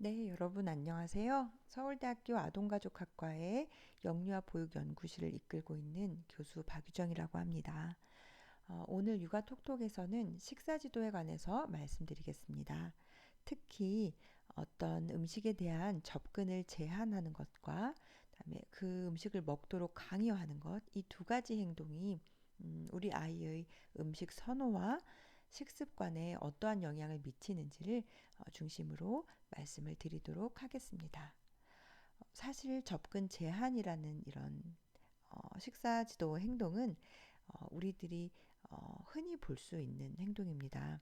네, 여러분 안녕하세요. 서울대학교 아동가족학과의 영유아 보육연구실을 이끌고 있는 교수 박유정이라고 합니다. 오늘 육아 톡톡에서는 식사 지도에 관해서 말씀드리겠습니다. 특히 어떤 음식에 대한 접근을 제한하는 것과 그다음에 그 음식을 먹도록 강요하는 것, 이 두 가지 행동이 우리 아이의 음식 선호와 식습관에 어떠한 영향을 미치는지를 중심으로 말씀을 드리도록 하겠습니다. 사실 접근 제한이라는 이런 식사 지도 행동은 우리들이 흔히 볼 수 있는 행동입니다.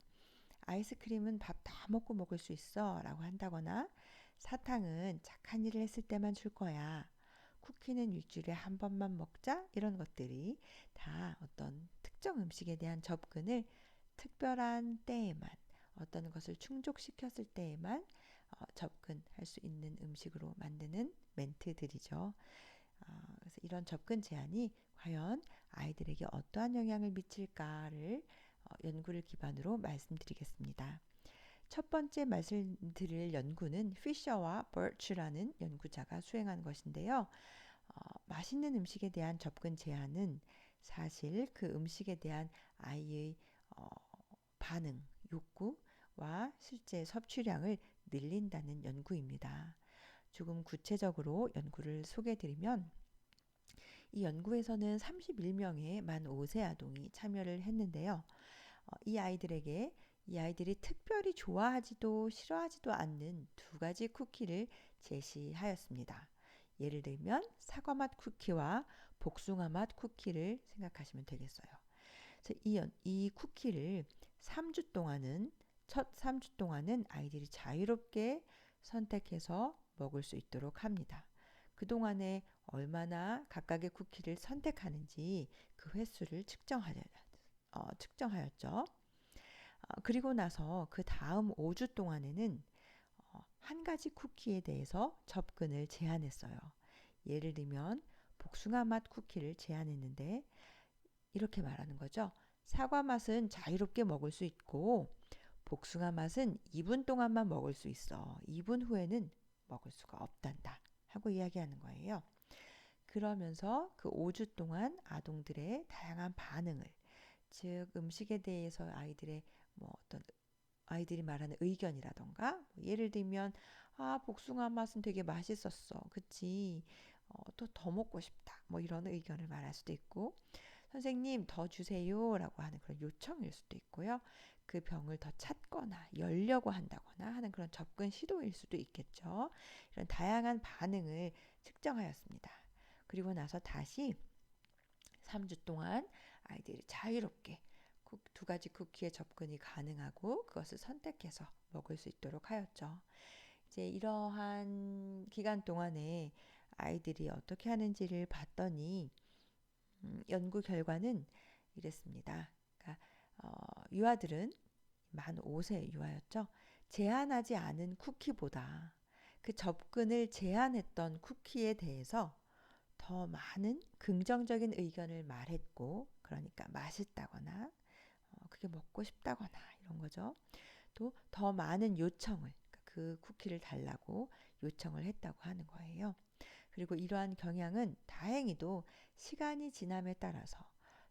아이스크림은 밥 다 먹고 먹을 수 있어 라고 한다거나 사탕은 착한 일을 했을 때만 줄 거야. 쿠키는 일주일에 한 번만 먹자 이런 것들이 다 어떤 특정 음식에 대한 접근을 특별한 때에만 어떤 것을 충족시켰을 때에만 접근할 수 있는 음식으로 만드는 멘트들이죠. 그래서 이런 접근 제한이 과연 아이들에게 어떠한 영향을 미칠까를 연구를 기반으로 말씀드리겠습니다. 첫 번째 말씀드릴 연구는 피셔와 버치라는 연구자가 수행한 것인데요. 맛있는 음식에 대한 접근 제한은 사실 그 음식에 대한 아이의 어, 반응, 욕구와 실제 섭취량을 늘린다는 연구입니다. 조금 구체적으로 연구를 소개해드리면 이 연구에서는 31명의 만 5세 아동이 참여를 했는데요. 이 아이들이 특별히 좋아하지도 싫어하지도 않는 두 가지 쿠키를 제시하였습니다. 예를 들면 사과맛 쿠키와 복숭아 맛 쿠키를 생각하시면 되겠어요. 그래서 이 쿠키를 3주 동안은 첫 3주 동안은 아이들이 자유롭게 선택해서 먹을 수 있도록 합니다. 그동안에 얼마나 각각의 쿠키를 선택하는지 그 횟수를 측정하였죠. 그리고 나서 그 다음 5주 동안에는 한 가지 쿠키에 대해서 접근을 제한했어요. 예를 들면 복숭아 맛 쿠키를 제한했는데 이렇게 말하는 거죠. 사과 맛은 자유롭게 먹을 수 있고 복숭아 맛은 2분 동안만 먹을 수 있어. 2분 후에는 먹을 수가 없단다. 하고 이야기하는 거예요. 그러면서 그 5주 동안 아동들의 다양한 반응을, 즉 음식에 대해서 아이들의 뭐 어떤 아이들이 말하는 의견이라던가 뭐 예를 들면 복숭아 맛은 되게 맛있었어 그치 또 더 먹고 싶다 뭐 이런 의견을 말할 수도 있고 선생님 더 주세요라고 하는 그런 요청일 수도 있고요 그 병을 더 찾거나 열려고 한다거나 하는 그런 접근 시도일 수도 있겠죠 이런 다양한 반응을 측정하였습니다 그리고 나서 다시 3주 동안 아이들이 자유롭게 두 가지 쿠키의 접근이 가능하고 그것을 선택해서 먹을 수 있도록 하였죠. 이제 이러한 기간 동안에 아이들이 어떻게 하는지를 봤더니 연구 결과는 이랬습니다. 그러니까 유아들은 만 5세 유아였죠. 제한하지 않은 쿠키보다 그 접근을 제한했던 쿠키에 대해서 더 많은 긍정적인 의견을 말했고, 그러니까 맛있다거나, 그게 먹고 싶다거나 이런 거죠. 또 더 많은 요청을, 그러니까 그 쿠키를 달라고 요청을 했다고 하는 거예요. 그리고 이러한 경향은 다행히도 시간이 지남에 따라서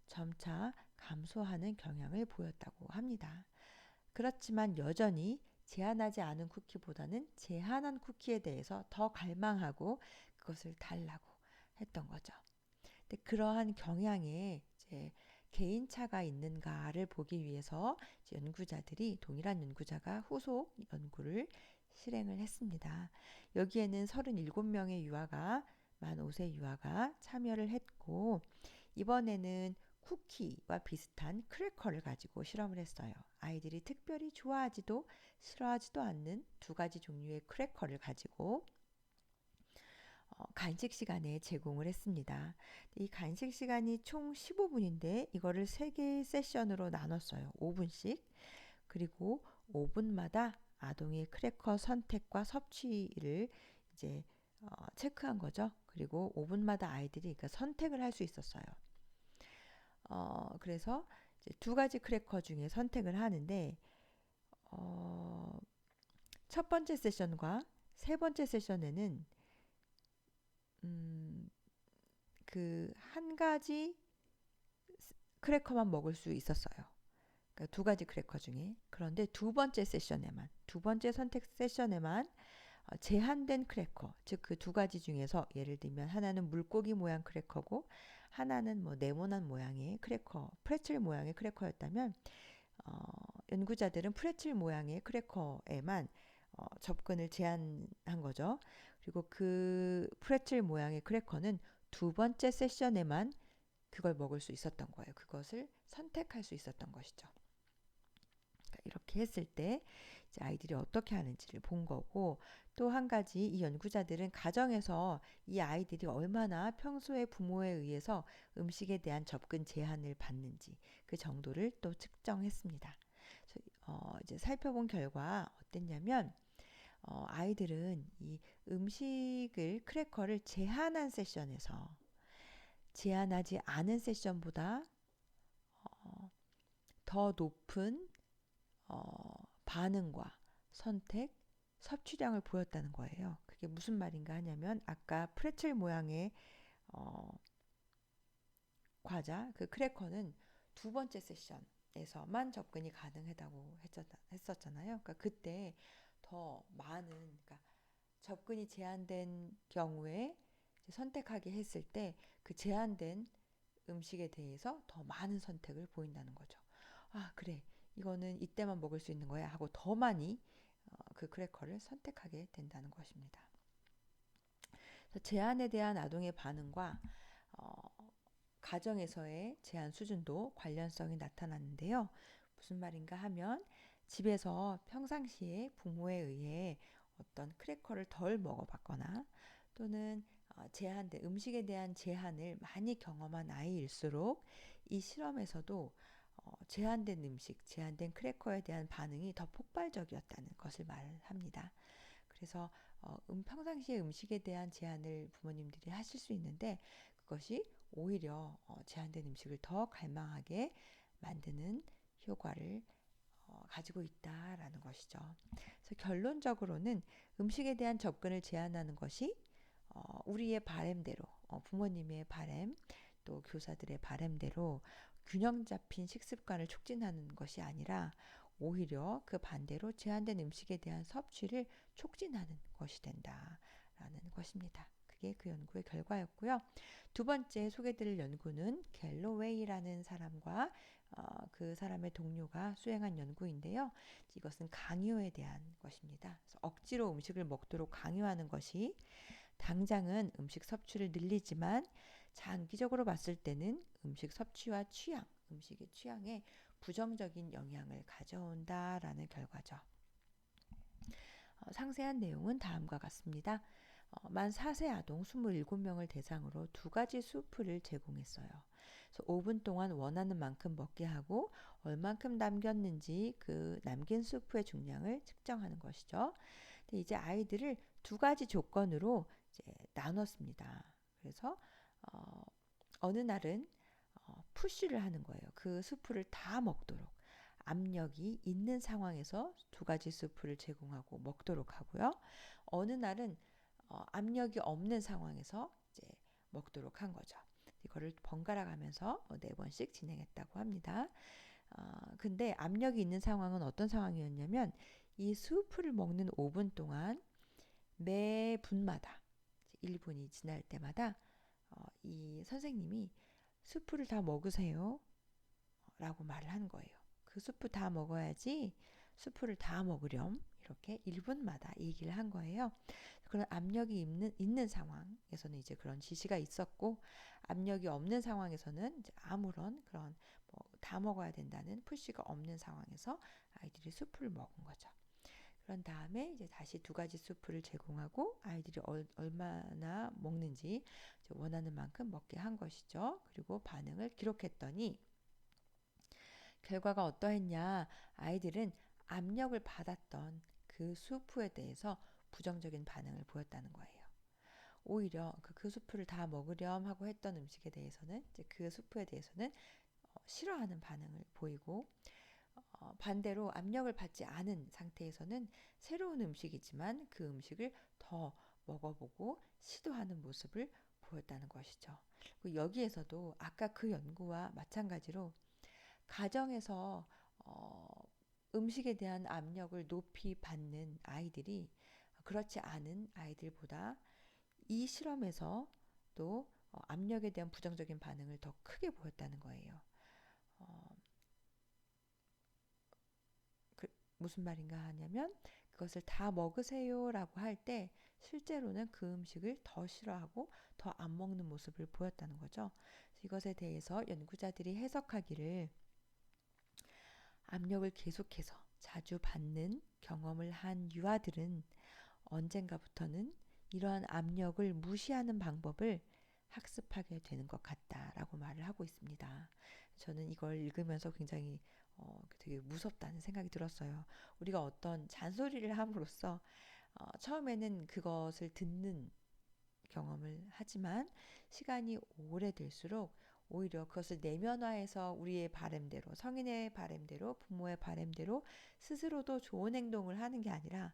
점차 감소하는 경향을 보였다고 합니다. 그렇지만 여전히 제한하지 않은 쿠키보다는 제한한 쿠키에 대해서 더 갈망하고 그것을 달라고 했던 거죠. 근데 그러한 경향에 이제 개인차가 있는가를 보기 위해서 연구자들이 동일한 연구자가 후속 연구를 실행을 했습니다. 여기에는 37명의 유아가 만 5세 유아가 참여를 했고 이번에는 쿠키와 비슷한 크래커를 가지고 실험을 했어요. 아이들이 특별히 좋아하지도 싫어하지도 않는 두 가지 종류의 크래커를 가지고 간식 시간에 제공을 했습니다. 이 간식 시간이 총 15분인데 이거를 3개의 세션으로 나눴어요. 5분씩. 그리고 5분마다 아동의 크래커 선택과 섭취를 이제 체크한 거죠. 그리고 5분마다 아이들이 그러니까 선택을 할 수 있었어요. 그래서 이제 두 가지 크래커 중에 선택을 하는데 첫 번째 세션과 세 번째 세션에는 음, 그 한 가지 크래커만 먹을 수 있었어요. 그러니까 두 가지 크래커 중에. 그런데 두 번째 선택 세션에만 제한된 크래커, 즉 그 두 가지 중에서 예를 들면 하나는 물고기 모양 크래커고 하나는 뭐 네모난 모양의 크래커, 프레첼 모양의 크래커였다면 어, 연구자들은 프레첼 모양의 크래커에만 접근을 제한한 거죠. 그리고 그 프레첼 모양의 크래커는 두 번째 세션에만 그걸 먹을 수 있었던 거예요. 그것을 선택할 수 있었던 것이죠. 그러니까 이렇게 했을 때 이제 아이들이 어떻게 하는지를 본 거고, 또 한 가지 이 연구자들은 가정에서 이 아이들이 얼마나 평소에 부모에 의해서 음식에 대한 접근 제한을 받는지 그 정도를 또 측정했습니다. 그래서 이제 살펴본 결과 어땠냐면 아이들은 이 음식을 크래커를 제한한 세션에서 제한하지 않은 세션보다 어, 더 높은 반응과 선택, 섭취량을 보였다는 거예요. 그게 무슨 말인가 하냐면 아까 프레첼 모양의 어, 과자, 그 크래커는 두 번째 세션에서만 접근이 가능하다고 했었잖아요. 그러니까 그때 더 많은, 그러니까 접근이 제한된 경우에 선택하게 했을 때 그 제한된 음식에 대해서 더 많은 선택을 보인다는 거죠. 아, 그래. 이거는 이때만 먹을 수 있는 거야 하고 더 많이 그 크래커를 선택하게 된다는 것입니다. 제한에 대한 아동의 반응과 어, 가정에서의 제한 수준도 관련성이 나타났는데요. 무슨 말인가 하면 집에서 평상시에 부모에 의해 어떤 크래커를 덜 먹어봤거나 또는 제한된 음식에 대한 제한을 많이 경험한 아이일수록 이 실험에서도 제한된 음식, 제한된 크래커에 대한 반응이 더 폭발적이었다는 것을 말합니다. 그래서 평상시에 음식에 대한 제한을 부모님들이 하실 수 있는데 그것이 오히려 제한된 음식을 더 갈망하게 만드는 효과를 가지고 있다라는 것이죠. 그래서 결론적으로는 음식에 대한 접근을 제한하는 것이 우리의 바램대로 부모님의 바램 또 교사들의 바램대로 균형 잡힌 식습관을 촉진하는 것이 아니라 오히려 그 반대로 제한된 음식에 대한 섭취를 촉진하는 것이 된다라는 것입니다. 그게 그 연구의 결과였고요. 두 번째 소개드릴 연구는 갤로웨이라는 사람과 그 사람의 동료가 수행한 연구인데요. 이것은 강요에 대한 것입니다. 그래서 억지로 음식을 먹도록 강요하는 것이 당장은 음식 섭취를 늘리지만 장기적으로 봤을 때는 음식 섭취와 취향, 음식의 취향에 부정적인 영향을 가져온다라는 결과죠. 상세한 내용은 다음과 같습니다. 만 4세 아동 27명을 대상으로 두 가지 수프를 제공했어요. 그래서 5분 동안 원하는 만큼 먹게 하고 얼만큼 남겼는지 그 남긴 수프의 중량을 측정하는 것이죠. 근데 이제 아이들을 두 가지 조건으로 이제 나눴습니다. 그래서 어느 날은 푸쉬를 하는 거예요. 그 수프를 다 먹도록. 압력이 있는 상황에서 두 가지 수프를 제공하고 먹도록 하고요. 어느 날은 압력이 없는 상황에서 이제 먹도록 한 거죠. 이거를 번갈아 가면서 네 번씩 진행했다고 합니다. 근데 압력이 있는 상황은 어떤 상황이었냐면 이 수프를 먹는 5분 동안 매 분마다 1분이 지날 때마다 이 선생님이 수프를 다 먹으세요 라고 말을 하는 거예요. 그 수프 다 먹어야지 수프를 다 먹으렴 이렇게 1분마다 얘기를 한 거예요. 그런 압력이 있는 상황에서는 이제 그런 지시가 있었고 압력이 없는 상황에서는 이제 아무런 그런 다 먹어야 된다는 푸시가 없는 상황에서 아이들이 수프를 먹은 거죠. 그런 다음에 이제 다시 두 가지 수프를 제공하고 아이들이 얼마나 먹는지 원하는 만큼 먹게 한 것이죠. 그리고 반응을 기록했더니 결과가 어떠했냐? 아이들은 압력을 받았던 그 수프에 대해서 부정적인 반응을 보였다는 거예요. 오히려 그 수프를 다 먹으렴 하고 했던 음식에 대해서는 이제 그 수프에 대해서는 싫어하는 반응을 보이고 반대로 압력을 받지 않은 상태에서는 새로운 음식이지만 그 음식을 더 먹어보고 시도하는 모습을 보였다는 것이죠. 여기에서도 아까 그 연구와 마찬가지로 가정에서 어, 음식에 대한 압력을 높이 받는 아이들이 그렇지 않은 아이들보다 이 실험에서 또 압력에 대한 부정적인 반응을 더 크게 보였다는 거예요. 어, 그, 무슨 말인가 하냐면 그것을 다 먹으세요라고 할 때 실제로는 그 음식을 더 싫어하고 더 안 먹는 모습을 보였다는 거죠. 이것에 대해서 연구자들이 해석하기를 압력을 계속해서 자주 받는 경험을 한 유아들은 언젠가부터는 이러한 압력을 무시하는 방법을 학습하게 되는 것 같다라고 말을 하고 있습니다. 저는 이걸 읽으면서 굉장히 되게 무섭다는 생각이 들었어요. 우리가 어떤 잔소리를 함으로써 처음에는 그것을 듣는 경험을 하지만 시간이 오래될수록 오히려 그것을 내면화해서 우리의 바램대로, 성인의 바램대로, 부모의 바램대로 스스로도 좋은 행동을 하는 게 아니라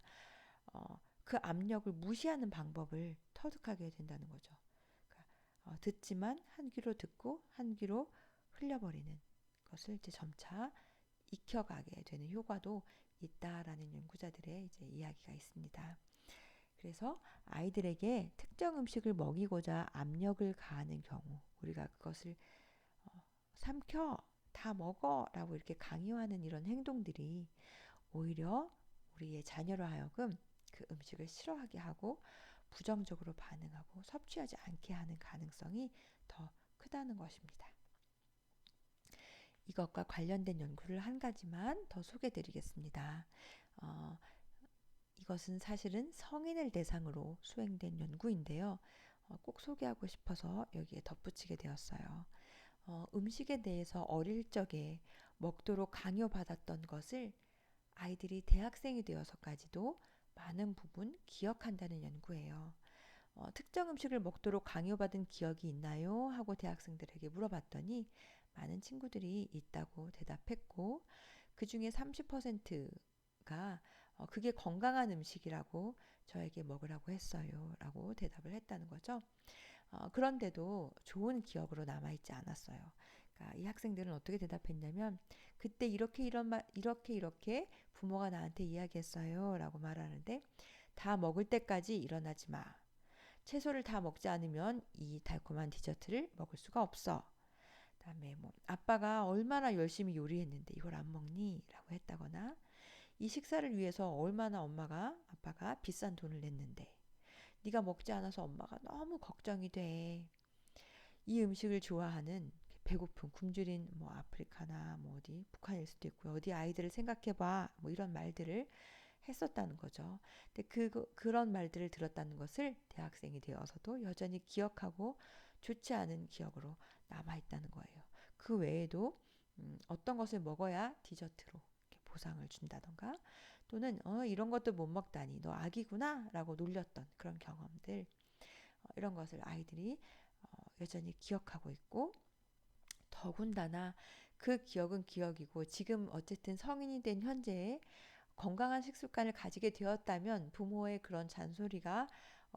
그 압력을 무시하는 방법을 터득하게 된다는 거죠. 그러니까 듣지만 한 귀로 듣고 한 귀로 흘려버리는 것을 이제 점차 익혀가게 되는 효과도 있다라는 연구자들의 이제 이야기가 있습니다. 그래서 아이들에게 특정 음식을 먹이고자 압력을 가하는 경우 우리가 그것을 삼켜 다 먹어라고 이렇게 강요하는 이런 행동들이 오히려 우리의 자녀로 하여금 그 음식을 싫어하게 하고 부정적으로 반응하고 섭취하지 않게 하는 가능성이 더 크다는 것입니다. 이것과 관련된 연구를 한 가지만 더 소개드리겠습니다. 어, 이것은 사실은 성인을 대상으로 수행된 연구인데요. 꼭 소개하고 싶어서 여기에 덧붙이게 되었어요. 음식에 대해서 어릴 적에 먹도록 강요받았던 것을 아이들이 대학생이 되어서까지도 많은 부분 기억한다는 연구예요. 특정 음식을 먹도록 강요받은 기억이 있나요? 하고 대학생들에게 물어봤더니 많은 친구들이 있다고 대답했고 그 중에 30%가 그게 건강한 음식이라고 저에게 먹으라고 했어요. 라고 대답을 했다는 거죠. 그런데도 좋은 기억으로 남아있지 않았어요. 그러니까 이 학생들은 어떻게 대답했냐면 그때 이렇게 부모가 나한테 이야기했어요. 라고 말하는데 다 먹을 때까지 일어나지 마. 채소를 다 먹지 않으면 이 달콤한 디저트를 먹을 수가 없어. 그다음에 뭐 아빠가 얼마나 열심히 요리했는데 이걸 안 먹니? 라고 했다거나 이 식사를 위해서 얼마나 아빠가 비싼 돈을 냈는데 네가 먹지 않아서 엄마가 너무 걱정이 돼. 이 음식을 좋아하는 배고픈 굶주린 뭐 아프리카나 뭐 어디 북한일 수도 있고 어디 아이들을 생각해봐 뭐 이런 말들을 했었다는 거죠. 근데 그런 말들을 들었다는 것을 대학생이 되어서도 여전히 기억하고 좋지 않은 기억으로 남아있다는 거예요. 그 외에도 어떤 것을 먹어야 디저트로 이렇게 보상을 준다던가 또는 이런 것도 못 먹다니 너 아기구나 라고 놀렸던 그런 경험들 이런 것을 아이들이 여전히 기억하고 있고 더군다나 그 기억은 기억이고 지금 어쨌든 성인이 된 현재에 건강한 식습관을 가지게 되었다면 부모의 그런 잔소리가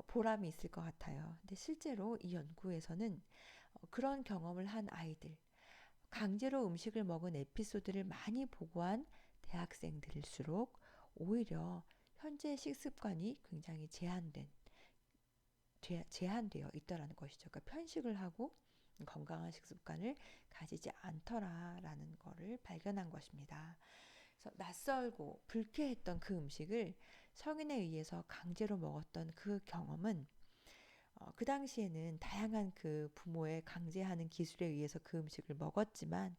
보람이 있을 것 같아요. 근데 실제로 이 연구에서는 그런 경험을 한 아이들, 강제로 음식을 먹은 에피소드를 많이 보고한 대학생들일수록 오히려 현재 식습관이 굉장히 제한되어 있더라는 것이죠. 그러니까 편식을 하고 건강한 식습관을 가지지 않더라라는 것을 발견한 것입니다. 그래서 낯설고 불쾌했던 그 음식을 성인에 의해서 강제로 먹었던 그 경험은 그 당시에는 다양한 그 부모의 강제하는 기술에 의해서 그 음식을 먹었지만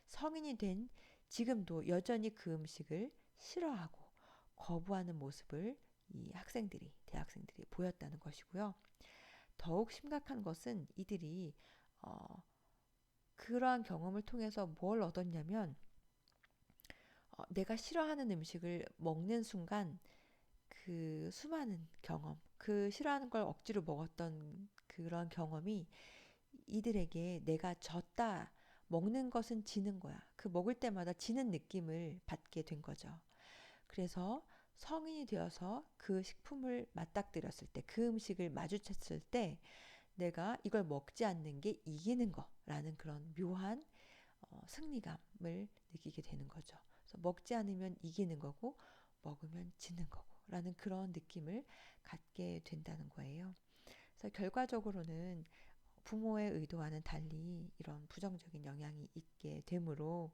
성인이 된 지금도 여전히 그 음식을 싫어하고 거부하는 모습을 이 대학생들이 보였다는 것이고요. 더욱 심각한 것은 이들이 어, 그러한 경험을 통해서 뭘 얻었냐면 내가 싫어하는 음식을 먹는 순간 그 수많은 경험, 그 싫어하는 걸 억지로 먹었던 그런 경험이 이들에게 내가 졌다, 먹는 것은 지는 거야. 그 먹을 때마다 지는 느낌을 받게 된 거죠. 그래서 성인이 되어서 그 식품을 맞닥뜨렸을 때, 그 음식을 마주쳤을 때 내가 이걸 먹지 않는 게 이기는 거라는 그런 묘한 승리감을 느끼게 되는 거죠. 그래서 먹지 않으면 이기는 거고 먹으면 지는 거고 라는 그런 느낌을 갖게 된다는 거예요. 그래서 결과적으로는 부모의 의도와는 달리 이런 부정적인 영향이 있게 되므로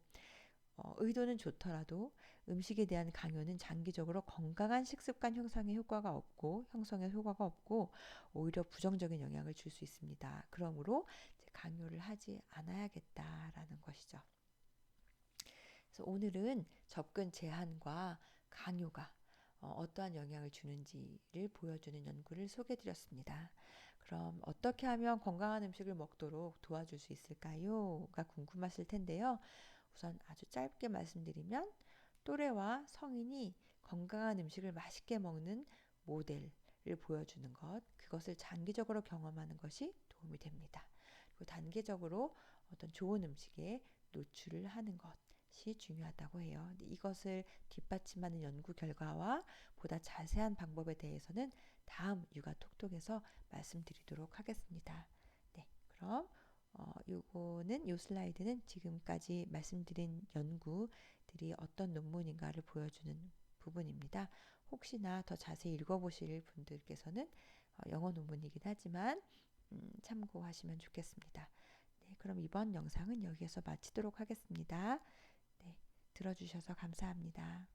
의도는 좋더라도 음식에 대한 강요는 장기적으로 건강한 식습관 형성에 효과가 없고 오히려 부정적인 영향을 줄 수 있습니다. 그러므로 이제 강요를 하지 않아야겠다라는 것이죠. 그래서 오늘은 접근 제한과 강요가 어떠한 영향을 주는지를 보여주는 연구를 소개해 드렸습니다. 그럼 어떻게 하면 건강한 음식을 먹도록 도와줄 수 있을까요?가 궁금하실 텐데요. 우선 아주 짧게 말씀드리면 또래와 성인이 건강한 음식을 맛있게 먹는 모델을 보여주는 것, 그것을 장기적으로 경험하는 것이 도움이 됩니다. 그리고 단계적으로 어떤 좋은 음식에 노출을 하는 것이 중요하다고 해요. 근데 이것을 뒷받침하는 연구 결과와 보다 자세한 방법에 대해서는 다음 육아 톡톡에서 말씀드리도록 하겠습니다. 네, 그럼 요 슬라이드는 지금까지 말씀드린 연구들이 어떤 논문인가를 보여주는 부분입니다. 혹시나 더 자세히 읽어보실 분들께서는 영어 논문이긴 하지만 참고하시면 좋겠습니다. 네, 그럼 이번 영상은 여기에서 마치도록 하겠습니다. 네, 들어주셔서 감사합니다.